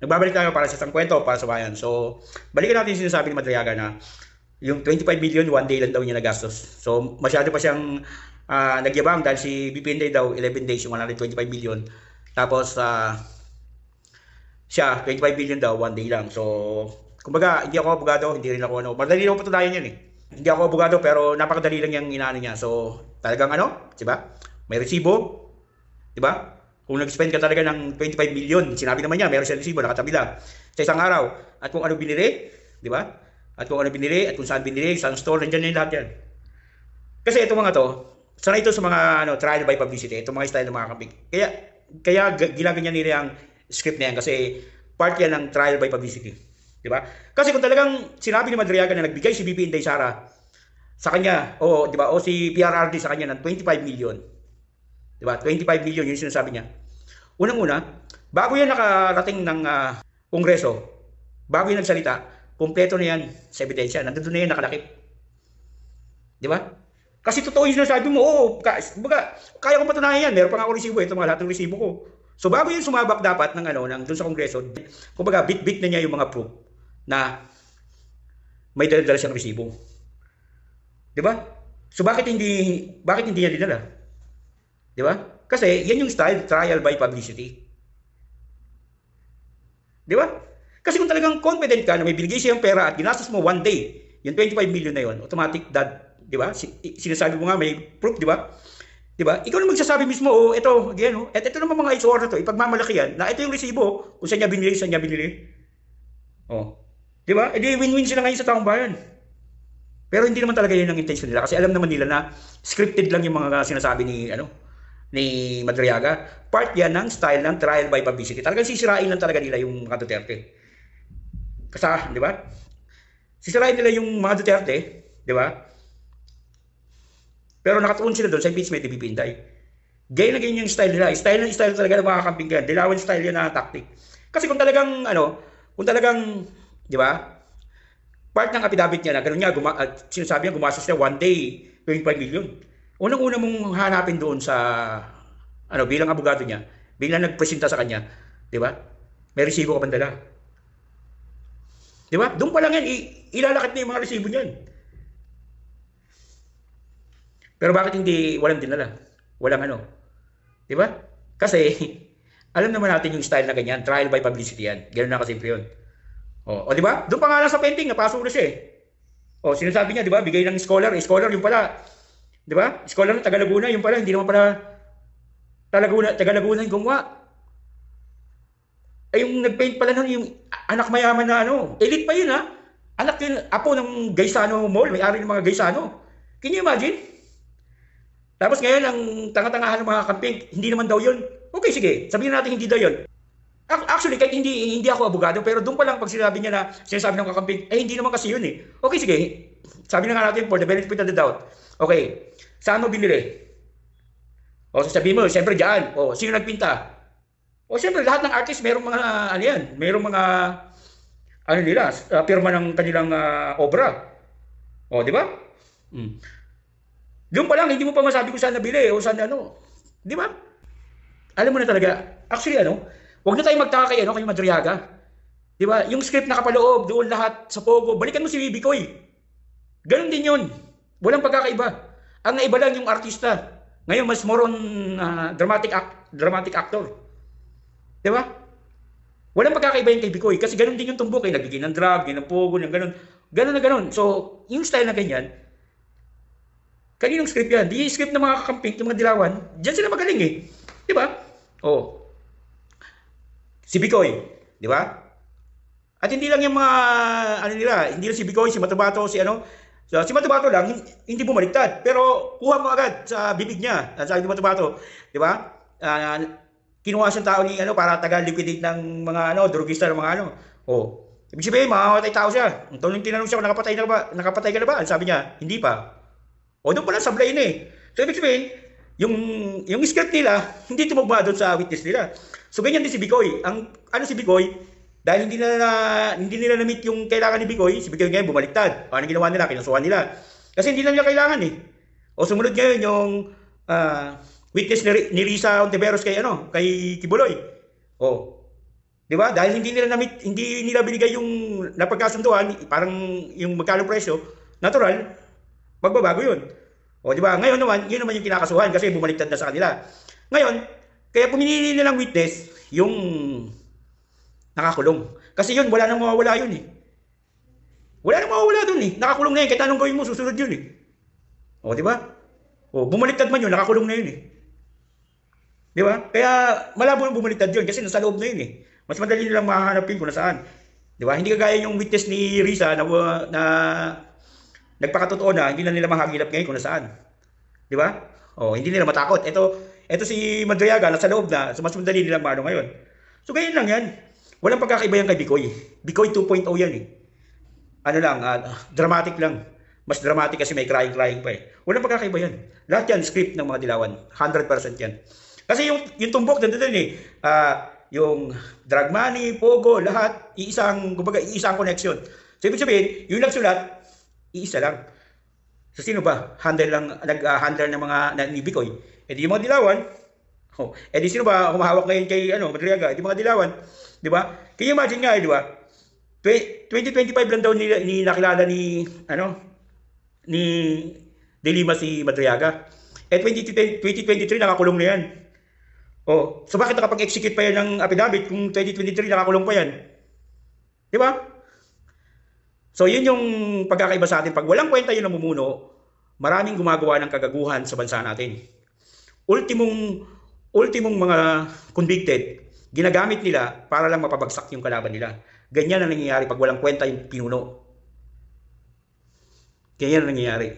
Nagbabalik tayo para sa isang kwento para sa bayan. So, balikan natin yung sinasabi ni Madriaga na yung 25 million, one day lang daw niya nagastos. So, masyado pa siyang nagyabang dahil si BP Inday daw, 11 days, yung 125 million. Tapos, siya, 25 million daw, one day lang. So, kumbaga, hindi ako abogado, hindi rin ako ano. Madali lang patunayan yan eh. Hindi ako abogado, pero napakadali lang yung inaano niya. So, talagang ano, di ba? May resibo, di ba? Kung nag-spend ka talaga ng 25 million, sinabi naman niya, meron siyang resibo, nakatabi lang sa isang araw. At kung ano binili, di ba? At kung ano binili, at kung saan binili, saan store, nandiyan na lahat yan. Kasi itong mga to, sanay ito sa mga trial by publicity, itong mga style ng mga kambing. Kaya ginaganyan nila yung script na yan kasi part yan ng trial by publicity. Di ba? Kasi kung talagang sinabi ni Madriaga na nagbigay si BP Inday Sara sa kanya, o di ba, o si PRRD sa kanya ng 25 million. Di ba? 25 million yung sinasabi niya. Unang-una, bago yan nakarating ng kongreso, bago yan nagsalita, kumpleto na yan sa ebidensya. Nandun na yan nakalakip. Di ba? Kasi totoo yung sinasabi mo, kaya ko patunayan yan. Meron pa nga ako resibo, ito mga lahat ng resibo ko. So bago yung sumabak dapat ng doon sa kongreso, kumbaga bit-bit na niya yung mga proof na may dala-dala siyang resibo. Di ba? So bakit hindi niya dinala? Di ba? Kasi yan yung style, trial by publicity. Di ba? Kasi kung talagang confident ka na may binigay siyang pera at ginastos mo one day, yung 25 million na yun, automatic that, di ba? Sinasabi mo nga may proof, di ba? Di ba? Ikaw na magsasabi mismo, oh, ito, again, oh, at ito naman mga itsura na to, ipagmamalaki yan, na ito yung resibo, kung saan niya binili. Oh. Di ba? E di win-win sila ngayon sa taong bayan. Pero hindi naman talaga yun ang intention nila kasi alam naman nila na scripted lang yung mga sinasabi ni Madriaga. Part yan ng style ng trial by publicity. Talagang sisirain lang talaga nila yung mga Duterte. Kasi, di ba? Sisirain nila yung mga Duterte, di ba? Pero nakatuon sila doon sa impeachment ni BP Inday. Gaya na ganyan yung style nila. Style talaga ng mga kambing yan. Dilawan style yan na tactic. Kasi kung talagang, di ba? Part ng affidavit niya na gano'n niya, sinasabi niya gumastos niya one day, 25 million. Unang-una mong hanapin doon sa, bilang abogado niya, biglang nagpresenta sa kanya, di ba? May resibo ka bandala. Di ba? Doon pa lang yan, ilalakit na yung mga resibo niyan. Pero bakit hindi walang dinala? Walang di ba? Kasi, alam naman natin yung style na ganyan, trial by publicity yan. Gano'n na kasimple yun. O di ba? Doon pa nga lang sa painting, napasok na siya eh. O, sinasabi niya, di ba? Bigay ng scholar. Scholar yung pala. Di ba? Scholar ng Taga-Laguna, yung pala. Hindi naman pala Taga-Laguna yung gumawa. Ay, yung nag-paint pala nun, yung anak mayaman na elite pa yun ha. Anak yun, apo ng Gaisano Mall, may-ari ng mga Gaisano. Can you imagine? Tapos ngayon, ang tanga-tangahan ng mga camping, hindi naman daw yun. Okay, sige. Sabihin natin hindi daw yun. Actually, kahit hindi ako abogado, pero doon pa lang pag sinabi niya na sinasabi ng kakamping, hindi naman kasi yun eh. Okay, sige. Sabi na nga natin for the benefit of the doubt. Okay, saan mo binili? O, sasabihin mo, siyempre dyan. O, sino nagpinta? O, siyempre, lahat ng artist, merong mga, merong mga, nila, pirma ng kanilang obra. O, di ba? Doon pa lang, hindi mo pa masabi kung saan nabili o saan Di ba? Alam mo na talaga, actually huwag na tayo magtaka kay Madriaga. Di ba? Yung script na kapaloob, doon lahat sa Pogo, balikan mo si Bibi Koy. Ganon din yun. Walang pagkakaiba. Ang naiba lang yung artista. Ngayon, mas more on dramatic actor. Di ba? Walang pagkakaiba yung kay Bikoy. Kasi ganon din yung tumbok. Nagbigay ng drug, ng Pogo, ng ganon. Ganon na ganon. So, yung style na ganyan, kaninong script yan? Di script ng mga kakamping, yung mga dilawan, dyan sila magaling eh. Di ba? Oh. Si Bikoy, di ba? At hindi lang yung mga, hindi lang si Bikoy, si Matabato, si Matabato lang, hindi bumaliktad. Pero kuha mo agad sa bibig niya, sabi ni Matabato, di ba? Kinuha siyang tao ni, para taga-liquidate ng mga, drugista ng mga Oh, ibig sabihin, mamamatay tao siya. Ang tuloy tinanong siya kung nakapatay ka na ba? Sabi niya, hindi pa. O, doon pala sablay na eh. So, ibig sabihin, yung script nila, hindi tumugma doon sa witness nila. So, ganyan din si Bikoy. Si Bikoy, dahil hindi nila na-meet yung kailangan ni Bikoy, si Bikoy ngayon bumaliktad. Ano ginawa nila? Kinasuhan nila. Kasi hindi na nila kailangan eh. O, sumunod ngayon yung witness ni Risa Ontiveros kay Kibuloy. O, 'Di ba? Dahil hindi nila binigay yung napagkasunduan, parang yung magkano presyo, natural, magbabago 'yun. O 'di ba? Ngayon naman, 'yun naman yung kinakasuhan kasi bumaliktad na sa kanila. Ngayon, kaya pumili nilang witness yung nakakulong. Kasi 'yun, wala nang mawawala 'yun eh. Wala nang mawawala doon eh. Nakakulong na 'yun, kahit anong gawin mo, susunod 'yun eh. O 'di ba? O bumaliktad man 'yun, nakakulong na 'yun eh. 'Di ba? Kaya malabo nang bumaliktad 'yun kasi nasa loob na 'yun eh. Mas madali nilang mahahanapin kung nasaan. 'Di ba? Hindi kagaya yung witness ni Risa na nagpakatotoo na hindi na nila mahagilap ngayon kung nasaan. 'Di ba? Oh, hindi nila matakot. Ito si Madriaga nasa loob na, so mas madali nilang maano ngayon. So ganyan lang 'yan. Walang pagkakaiba yan kay Bikoy. Bikoy 2.0 yan eh. Ano lang, dramatic lang. Mas dramatic kasi may crying pa eh. Walang pagkakaiba yan. Lahat yan script ng mga dilawan. 100% yan. Kasi yung tumbok nandun eh. Yung drug money, pogo, lahat, kumbaga, iisang connection. So, ibig sabihin, yung nagsulat, iisa lang. So, sino ba? Nag-handle ng mga ni Bikoy. E di yung mga dilawan. Oh, e di sino ba humahawak ngayon kay Madriaga? E di mga dilawan. Di ba? Can you imagine nga, di ba? 2025 lang daw nakilala ni De Lima si Madriaga. Eh 2023 nakakulong na yan. Oh, so bakit nakapag-execute pa yan ng affidavit kung 2023 nakakulong pa yan? Di ba? So yun yung pagkakaiba sa atin. Pag walang kwenta yung namumuno, maraming gumagawa ng kagaguhan sa bansa natin. Ultimong mga convicted, ginagamit nila para lang mapabagsak yung kalaban nila. Ganyan ang nangyayari pag walang kwenta yung pinuno. Ganyan ang nangyayari.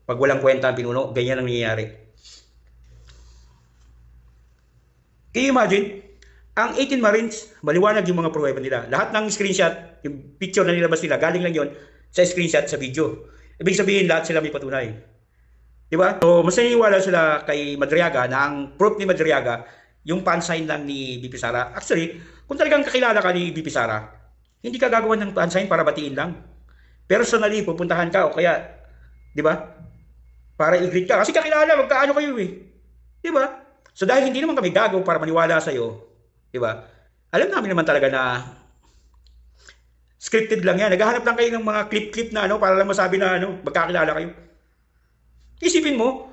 Pag walang kwenta ang pinuno, ganyan ang nangyayari. Can you imagine? Ang 18 Marines, maliwanag yung mga pruweba nila. Lahat ng screenshot, yung picture na nilabas nila, galing lang yon sa screenshot sa video. Ibig sabihin, lahat sila may patunay. Diba? So, mas naniniwala sila kay Madriaga na ang proof ni Madriaga, yung pan sign lang ni BP Sara. Actually, kung talagang kakilala ka ni BP Sara, hindi ka gagawa ng pan sign para batiin lang. Personally, pupuntahan ka o kaya, di ba? Para i-greet ka. Kasi kakilala, magkaano kayo eh. Di ba? So dahil hindi naman kami gago para maniwala sa'yo, di ba? Alam namin naman talaga na scripted lang yan. Naghahanap lang kayo ng mga clip-clip na para lang masabi na magkakilala kayo. Isipin mo,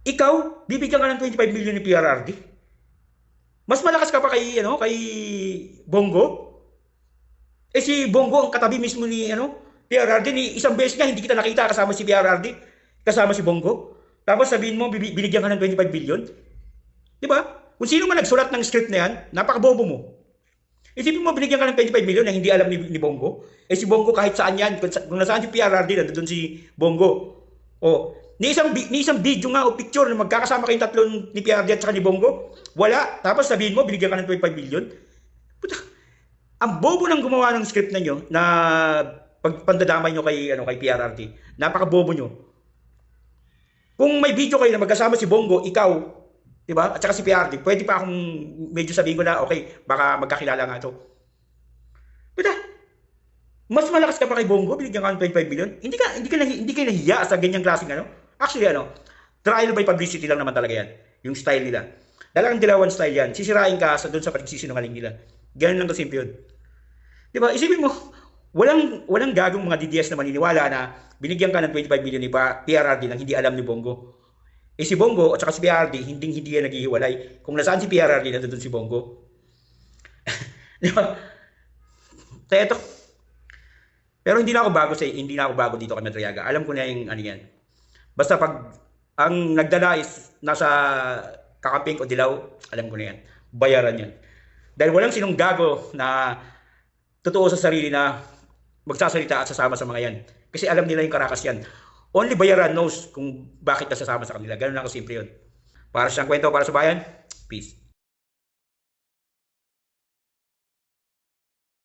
ikaw, bibigyan ka ng 25 million ni PRRD. Mas malakas ka pa kay Bongo. Eh si Bongo ang katabi mismo ni PRRD, ni isang beses nga hindi kita nakita kasama si PRRD, kasama si Bongo. Tapos sabihin mo binigyan ka ng 25 billion. 'Di ba? Kung sino man nagsulat ng script na yan, napakabobo mo. Isipin mo binigyan ka ng 25 million na hindi alam ni Bongo. Eh si Bongo kahit saan yan, kung nasaan si PRRD, nandoon si Bongo. O, ni isang video nga o picture na magkakasama kayong tatlong ni PRRD at saka ni Bongo, wala. Tapos sabihin mo binigyan ka ng 25 million. Puta, ang bobo nang gumawa ng script na nyo na pagpandadamay nyo kay PRRD. Napakabobo nyo. Kung may video kayo na magkasama si Bongo, ikaw, di ba? At saka si PRD, pwede pa akong medyo sabihin ko na, okay, baka magkakilala nga ito. Puta, mas malakas ka pa kay Bongo, binigyan ka ng 25 billion. Hindi ka nahiya sa ganyang klaseng Actually, trial by publicity lang naman talaga yan. Yung style nila. Talagang dilawan style yan. Sisirain ka doon sa pagsisinungaling nila. Ganun lang kasimple yun. Di ba? Isipin mo, walang gagong mga DDS na maniniwala na binigyan ka ng 25 billion ni PRRD nang hindi alam ni Bongo. Eh si Bongo at saka si PRRD, hindi yan naghihiwalay. Kung nasaan si PRRD, nandun si Bongo. Di ba? Kaya ito. Pero hindi na ako bago dito kay Madriaga. Alam ko na yung yan. Basta pag ang nagdala is nasa kakaping o dilaw, alam ko na yan. Bayaran yan. Dahil walang sinong gago na totoo sa sarili na magsasalita at sasama sa mga yan. Kasi alam nila yung karakas yan. Only bayaran knows kung bakit nasasama sa kanila. Ganun lang kasimple yun. Para siyang kwento para sa bayan. Peace.